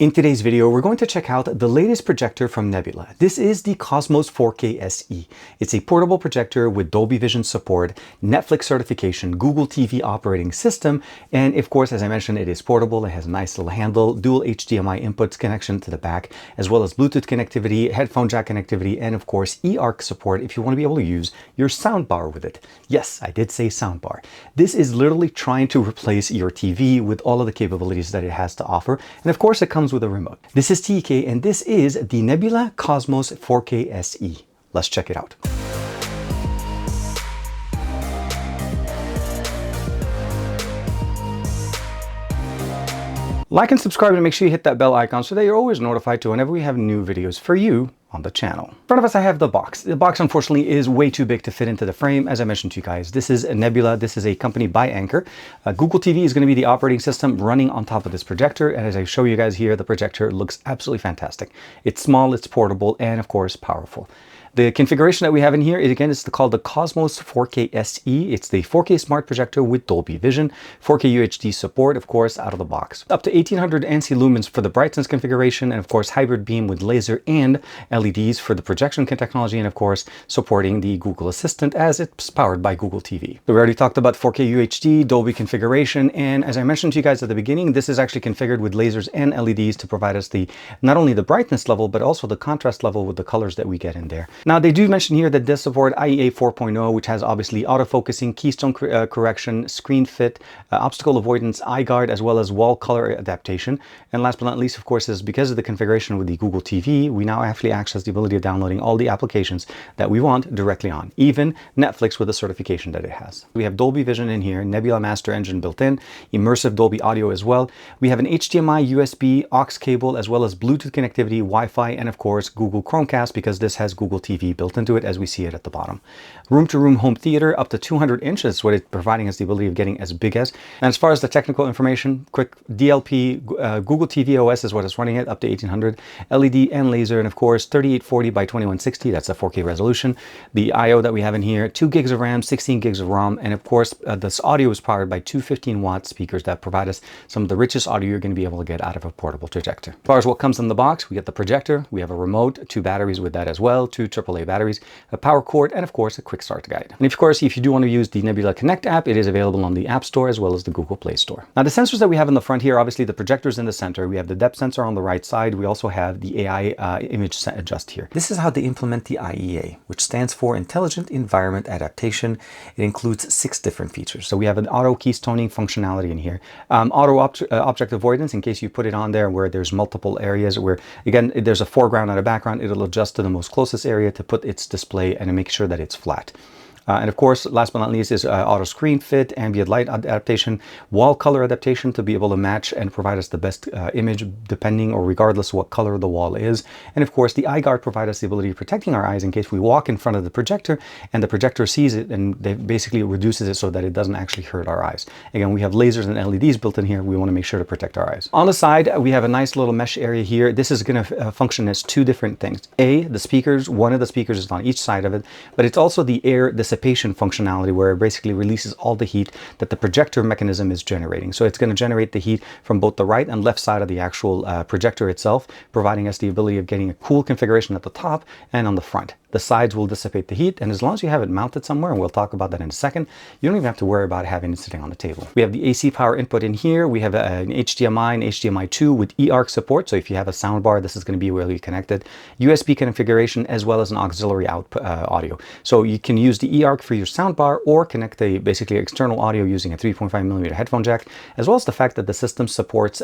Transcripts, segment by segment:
In today's video, we're going to check out the latest projector from Nebula. This is the Cosmos 4K SE. It's a portable projector with Dolby Vision support, Netflix certification, Google TV operating system, and of course, as I mentioned, it is portable. It has a nice little handle, dual HDMI inputs connection to the back, as well as Bluetooth connectivity, headphone jack connectivity, and of course, eARC support if you want to be able to use your soundbar with it. Yes, I did say soundbar. This is literally trying to replace your TV with all of the capabilities that it has to offer, and of course, it comes with a remote. This is TK and this is the Nebula Cosmos 4K SE. Let's check it out. Like and subscribe and make sure you hit that bell icon so that you're always notified to whenever we have new videos for you on the channel. In front of us, I have the box. The box, unfortunately, is way too big to fit into the frame. As I mentioned to you guys, this is Nebula. This is a company by Anker. Google TV is going to be the operating system running on top of this projector. And as I show you guys here, the projector looks absolutely fantastic. It's small, it's portable, and of course, powerful. The configuration that we have in here is, again, it's called the Cosmos 4K SE. It's the 4K smart projector with Dolby Vision, 4K UHD support, of course, out of the box. Up to 1800 ANSI lumens for the brightness configuration, and of course, hybrid beam with laser and LEDs for the projection technology, and of course, supporting the Google Assistant as it's powered by Google TV. So we already talked about 4K UHD, Dolby configuration, and as I mentioned to you guys at the beginning, this is actually configured with lasers and LEDs to provide us not only the brightness level, but also the contrast level with the colors that we get in there. Now, they do mention here that this support IEA 4.0, which has obviously autofocusing, keystone correction, screen fit, obstacle avoidance, eye guard, as well as wall color adaptation. And last but not least, of course, is because of the configuration with the Google TV, we now actually access the ability of downloading all the applications that we want directly on, even Netflix with the certification that it has. We have Dolby Vision in here, Nebula Master Engine built in, immersive Dolby audio as well. We have an HDMI, USB, aux cable, as well as Bluetooth connectivity, Wi-Fi, and of course, Google Chromecast, because this has Google TV built into it as we see it at the bottom. Room-to-room home theater up to 200 inches, what it's providing us the ability of getting as big as. And as far as the technical information, quick DLP, Google TV OS is what it's running at, up to 1800, LED and laser, and of course 3840 by 2160, that's a 4K resolution. The I/O that we have in here, 2 gigs of RAM, 16 gigs of ROM, and of course this audio is powered by two 15-watt speakers that provide us some of the richest audio you're going to be able to get out of a portable projector. As far as what comes in the box, we get the projector, we have a remote, 2 batteries with that as well, 2 AAA batteries, a power cord, and of course a quick start guide. And of course, if you do want to use the Nebula Connect app, it is available on the App Store as well as the Google Play Store. Now, the sensors that we have in the front here, obviously the projector's in the center. We have the depth sensor on the right side. We also have the AI image adjust here. This is how they implement the IEA, which stands for Intelligent Environment Adaptation. It includes 6 different features. So we have an auto keystoning functionality in here, auto object avoidance in case you put it on there where there's multiple areas where, again, there's a foreground and a background. It'll adjust to the most closest area to put its display and to make sure that it's flat. And of course, last but not least is auto screen fit, ambient light adaptation, wall color adaptation to be able to match and provide us the best image depending or regardless of what color the wall is. And of course, the eye guard provides us the ability of protecting our eyes in case we walk in front of the projector and the projector sees it and they basically reduces it so that it doesn't actually hurt our eyes. Again, we have lasers and LEDs built in here. We want to make sure to protect our eyes. On the side, we have a nice little mesh area here. This is going to function as 2 different things. The speakers, one of the speakers is on each side of it, but it's also the air dissipation functionality where it basically releases all the heat that the projector mechanism is generating. So it's going to generate the heat from both the right and left side of the actual projector itself, providing us the ability of getting a cool configuration at the top and on the front. The sides will dissipate the heat, and as long as you have it mounted somewhere, and we'll talk about that in a second, you don't even have to worry about having it sitting on the table. We have the AC power input in here. We have an HDMI and HDMI 2 with eARC support, so if you have a soundbar, this is going to be where you connect it. USB configuration as well as an auxiliary output audio. So you can use the eARC for your soundbar or connect a basically external audio using a 3.5mm headphone jack, as well as the fact that the system supports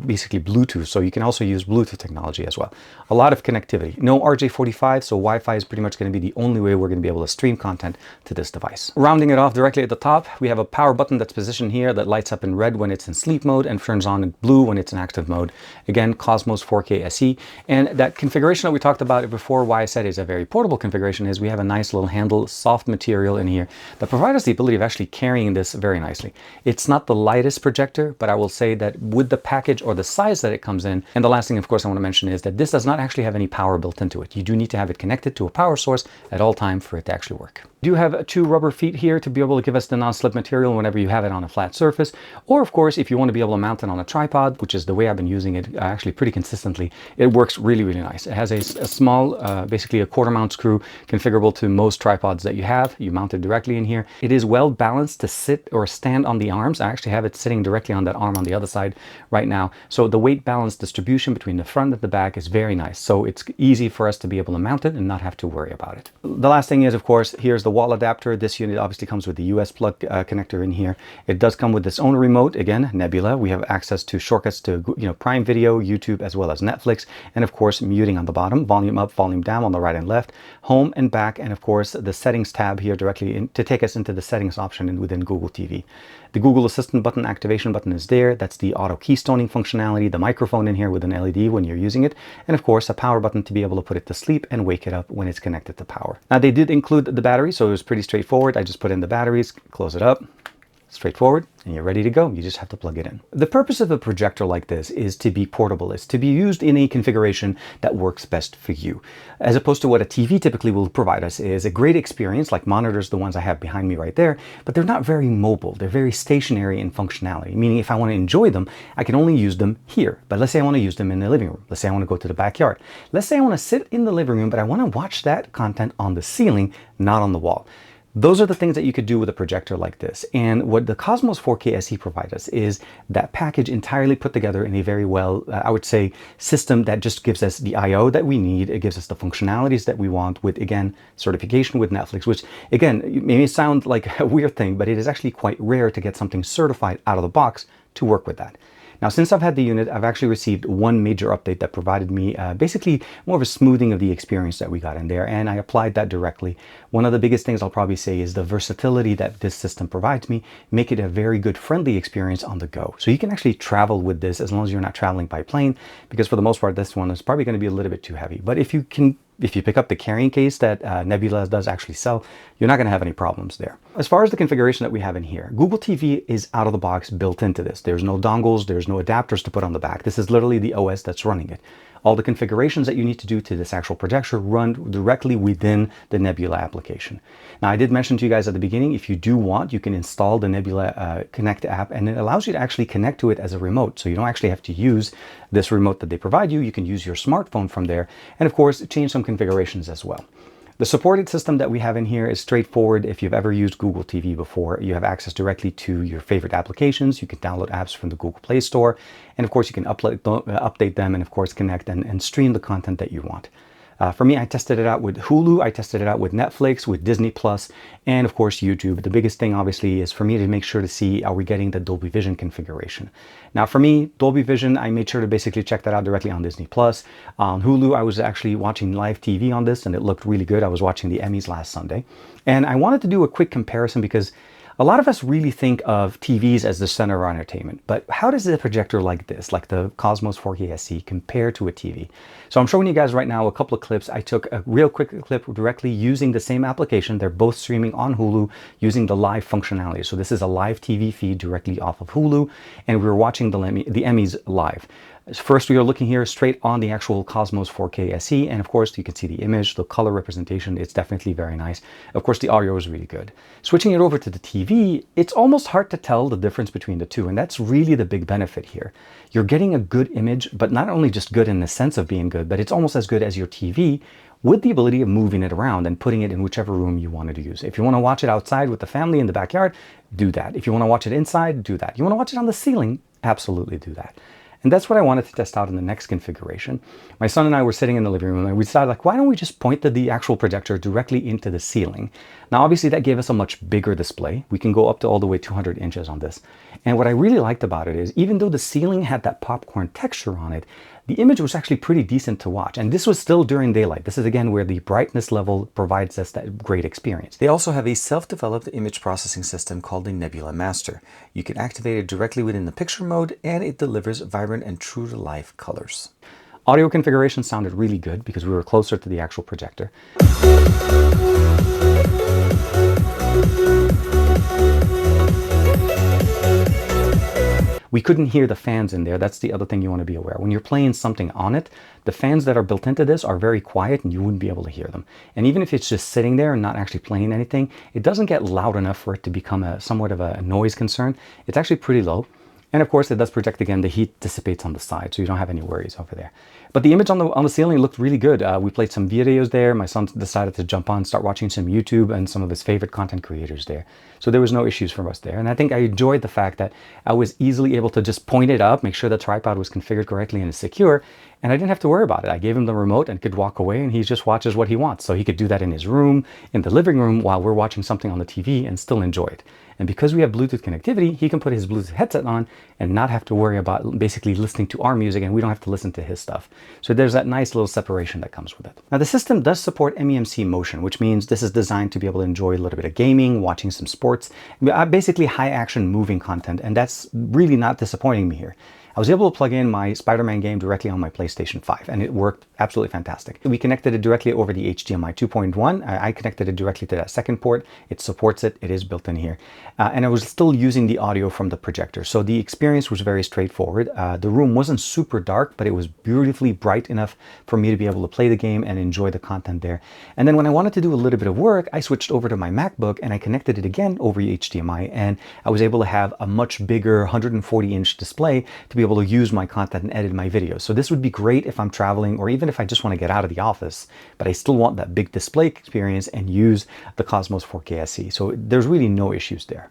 basically Bluetooth, so you can also use Bluetooth technology as well. A lot of connectivity. No RJ45, so Wi-Fi is pretty much going to be the only way we're going to be able to stream content to this device. Rounding it off directly at the top, we have a power button that's positioned here that lights up in red when it's in sleep mode and turns on in blue when it's in active mode. Again, Cosmos 4K SE. And that configuration that we talked about before, why I said it's a very portable configuration, is we have a nice little handle, soft material in here that provides us the ability of actually carrying this very nicely. It's not the lightest projector, but I will say that with the package or the size that it comes in, and the last thing, of course, I want to mention is that this does not actually have any power built into it. You do need to have it connected to a power power source at all times for it to actually work. You do have 2 rubber feet here to be able to give us the non-slip material whenever you have it on a flat surface. Or of course, if you want to be able to mount it on a tripod, which is the way I've been using it actually pretty consistently, it works really, really nice. It has a small, basically a 1/4 mount screw configurable to most tripods that you have. You mount it directly in here. It is well balanced to sit or stand on the arms. I actually have it sitting directly on that arm on the other side right now. So the weight balance distribution between the front and the back is very nice. So it's easy for us to be able to mount it and not have to worry about it. The last thing is, of course, here's the wall adapter. This unit obviously comes with the US plug connector in here. It does come with its own remote. Again, Nebula. We have access to shortcuts to, Prime Video, YouTube, as well as Netflix. And of course, muting on the bottom, volume up, volume down on the right and left, home and back, and of course, the settings tab here directly to take us into the settings option within Google TV. The Google Assistant button, activation button is there. That's the auto keystoning functionality, the microphone in here with an LED when you're using it, and of course a power button to be able to put it to sleep and wake it up when it's connected to power. Now they did include the battery, so it was pretty straightforward. I just put in the batteries, close it up, straightforward, and you're ready to go. You just have to plug it in. The purpose of a projector like this is to be portable. It's to be used in a configuration that works best for you. As opposed to what a TV typically will provide us is a great experience, like monitors, the ones I have behind me right there, but they're not very mobile. They're very stationary in functionality, meaning if I want to enjoy them, I can only use them here. But let's say I want to use them in the living room. Let's say I want to go to the backyard. Let's say I want to sit in the living room, but I want to watch that content on the ceiling, not on the wall. Those are the things that you could do with a projector like this. And what the Cosmos 4K SE provides us is that package entirely put together in a very well, I would say, system that just gives us the I/O that we need. It gives us the functionalities that we want with, again, certification with Netflix, which, again, it may sound like a weird thing, but it is actually quite rare to get something certified out of the box to work with that. Now, since I've had the unit, I've actually received one major update that provided me basically more of a smoothing of the experience that we got in there, and I applied that directly. One of the biggest things I'll probably say is the versatility that this system provides me, make it a very good, friendly experience on the go. So you can actually travel with this as long as you're not traveling by plane, because for the most part, this one is probably going to be a little bit too heavy. But if you pick up the carrying case that Nebula does actually sell, you're not going to have any problems there. As far as the configuration that we have in here, Google TV is out of the box built into this. There's no dongles, there's no adapters to put on the back. This is literally the OS that's running it. All the configurations that you need to do to this actual projector run directly within the Nebula application. Now, I did mention to you guys at the beginning, if you do want, you can install the Nebula Connect app, and it allows you to actually connect to it as a remote. So you don't actually have to use this remote that they provide you. You can use your smartphone from there, and of course, change some configurations as well. The supported system that we have in here is straightforward. If you've ever used Google TV before, you have access directly to your favorite applications. You can download apps from the Google Play Store. And of course, you can update them and of course, connect and stream the content that you want. For me, I tested it out with Hulu, I tested it out with Netflix, with Disney Plus, and of course YouTube. The biggest thing obviously is for me to make sure to see, are we getting the Dolby Vision configuration? Now for me, Dolby Vision, I made sure to basically check that out directly on Disney Plus. On Hulu, I was actually watching live TV on this and it looked really good. I was watching the Emmys last Sunday. And I wanted to do a quick comparison because a lot of us really think of TVs as the center of our entertainment, but how does a projector like this, like the Cosmos 4K SE, compare to a TV? So I'm showing you guys right now a couple of clips. I took a real quick clip directly using the same application. They're both streaming on Hulu using the live functionality. So this is a live TV feed directly off of Hulu, and we were watching the Emmys live. First, we are looking here straight on the actual Cosmos 4K SE, and of course you can see the image, the color representation. It's definitely very nice. Of course, the audio is really good. Switching it over to the TV, it's almost hard to tell the difference between the two, and that's really the big benefit here. You're getting a good image, but not only just good in the sense of being good, but it's almost as good as your TV, with the ability of moving it around and putting it in whichever room you wanted to use. If you want to watch it outside with the family in the backyard, do that. If you want to watch it inside, do that. You want to watch it on the ceiling, absolutely do that. And that's what I wanted to test out in the next configuration. My son and I were sitting in the living room and we decided, like, why don't we just point the actual projector directly into the ceiling? Now, obviously that gave us a much bigger display. We can go up to all the way 200 inches on this. And what I really liked about it is, even though the ceiling had that popcorn texture on it, the image was actually pretty decent to watch. And this was still during daylight. This is again where the brightness level provides us that great experience. They also have a self-developed image processing system called the Nebula Master. You can activate it directly within the picture mode and it delivers vibrant and true to life colors. Audio configuration sounded really good because we were closer to the actual projector. We couldn't hear the fans in there. That's the other thing you want to be aware. When you're playing something on it, the fans that are built into this are very quiet and you wouldn't be able to hear them. And even if it's just sitting there and not actually playing anything, it doesn't get loud enough for it to become somewhat of a noise concern. It's actually pretty low. And of course, it does project again. The heat dissipates on the side, so you don't have any worries over there. But the image on the ceiling looked really good. We played some videos there. My son decided to jump on, start watching some YouTube and some of his favorite content creators there. So there was no issues for us there. And I think I enjoyed the fact that I was easily able to just point it up, make sure the tripod was configured correctly and is secure, and I didn't have to worry about it. I gave him the remote and could walk away, and he just watches what he wants. So he could do that in his room, in the living room, while we're watching something on the TV and still enjoy it. And because we have Bluetooth connectivity, he can put his Bluetooth headset on and not have to worry about basically listening to our music, and we don't have to listen to his stuff. So there's that nice little separation that comes with it. Now the system does support MEMC motion, which means this is designed to be able to enjoy a little bit of gaming, watching some sports, basically high action moving content, and that's really not disappointing me here. I was able to plug in my Spider-Man game directly on my PlayStation 5, and it worked absolutely fantastic. We connected it directly over the HDMI 2.1. I connected it directly to that second port. It supports it. It is built in here. And I was still using the audio from the projector. So the experience was very straightforward. The room wasn't super dark, but it was beautifully bright enough for me to be able to play the game and enjoy the content there. And then when I wanted to do a little bit of work, I switched over to my MacBook and I connected it again over HDMI, and I was able to have a much bigger 140-inch display to be able to use my content and edit my videos. So this would be great if I'm traveling, or even if I just want to get out of the office, but I still want that big display experience and use the Cosmos 4K SE. So there's really no issues there.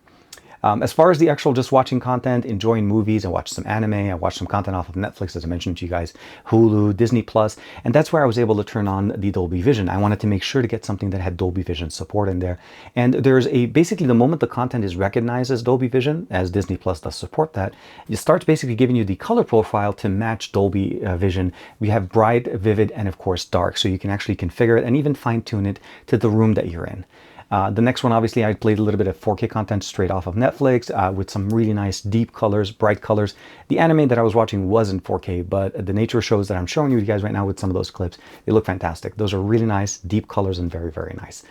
As far as the actual just watching content, enjoying movies, I watched some anime, I watched some content off of Netflix, as I mentioned to you guys, Hulu, Disney Plus, and that's where I was able to turn on the Dolby Vision. I wanted to make sure to get something that had Dolby Vision support in there. And there's basically the moment the content is recognized as Dolby Vision, as Disney Plus does support that, it starts basically giving you the color profile to match Dolby Vision. We have bright, vivid, and of course dark, so you can actually configure it and even fine tune it to the room that you're in. The next one, obviously, I played a little bit of 4K content straight off of Netflix with some really nice deep colors, bright colors. The anime that I was watching wasn't 4K, but the nature shows that I'm showing you guys right now with some of those clips, they look fantastic. Those are really nice, deep colors and very, very nice.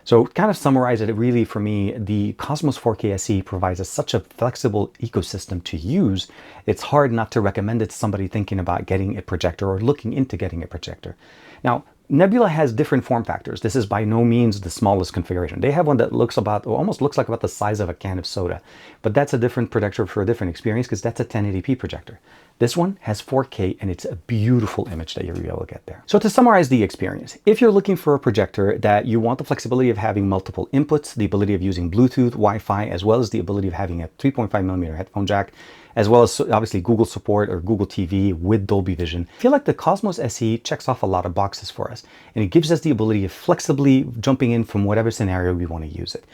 So kind of summarize it, really for me, the Cosmos 4K SE provides such a flexible ecosystem to use. It's hard not to recommend it to somebody thinking about getting a projector or looking into getting a projector. Now, Nebula has different form factors. This is by no means the smallest configuration. They have one that looks about, or almost looks like about the size of a can of soda, but that's a different projector for a different experience because that's a 1080p projector. This one has 4K and it's a beautiful image that you'll be able to get there. So to summarize the experience, if you're looking for a projector that you want the flexibility of having multiple inputs, the ability of using Bluetooth, Wi-Fi, as well as the ability of having a 3.5mm headphone jack, as well as obviously Google support or Google TV with Dolby Vision, I feel like the Cosmos SE checks off a lot of boxes for us, and it gives us the ability of flexibly jumping in from whatever scenario we want to use it.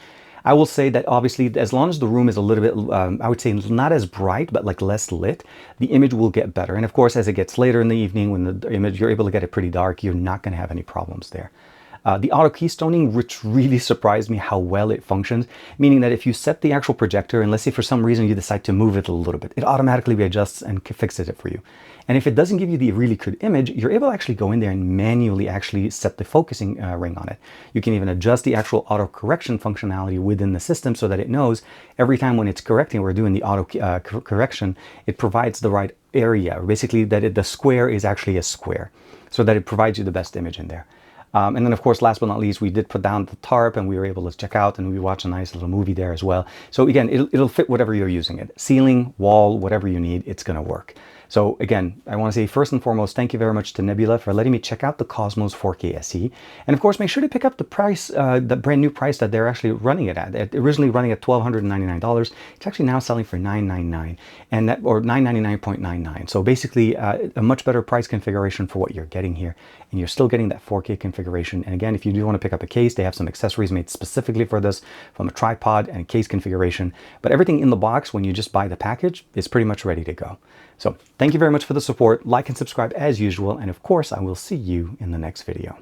I will say that obviously, as long as the room is a little bit, I would say not as bright, but like less lit, the image will get better. And of course, as it gets later in the evening, when the image, you're able to get it pretty dark, you're not going to have any problems there. The auto keystoning, which really surprised me how well it functions, meaning that if you set the actual projector, and let's say for some reason you decide to move it a little bit, it automatically readjusts and fixes it for you. And if it doesn't give you the really good image, you're able to actually go in there and manually actually set the focusing ring on it. You can even adjust the actual auto correction functionality within the system so that it knows every time when it's correcting, we're doing the auto correction, it provides the right area, basically that the square is actually a square, so that it provides you the best image in there. And then, of course, last but not least, we did put down the tarp and we were able to check out and we watched a nice little movie there as well. So again, it'll fit whatever you're using it. Ceiling, wall, whatever you need, it's going to work. So again, I want to say first and foremost, thank you very much to Nebula for letting me check out the Cosmos 4K SE. And of course, make sure to pick up the price, the brand new price that they're actually running it at. They're originally running at $1,299. It's actually now selling for $999, and that, or $999.99. So basically a much better price configuration for what you're getting here. And you're still getting that 4K configuration. And again, if you do want to pick up a case, they have some accessories made specifically for this, from a tripod and case configuration. But everything in the box, when you just buy the package, is pretty much ready to go. So thank you very much for the support. Like and subscribe as usual. And of course, I will see you in the next video.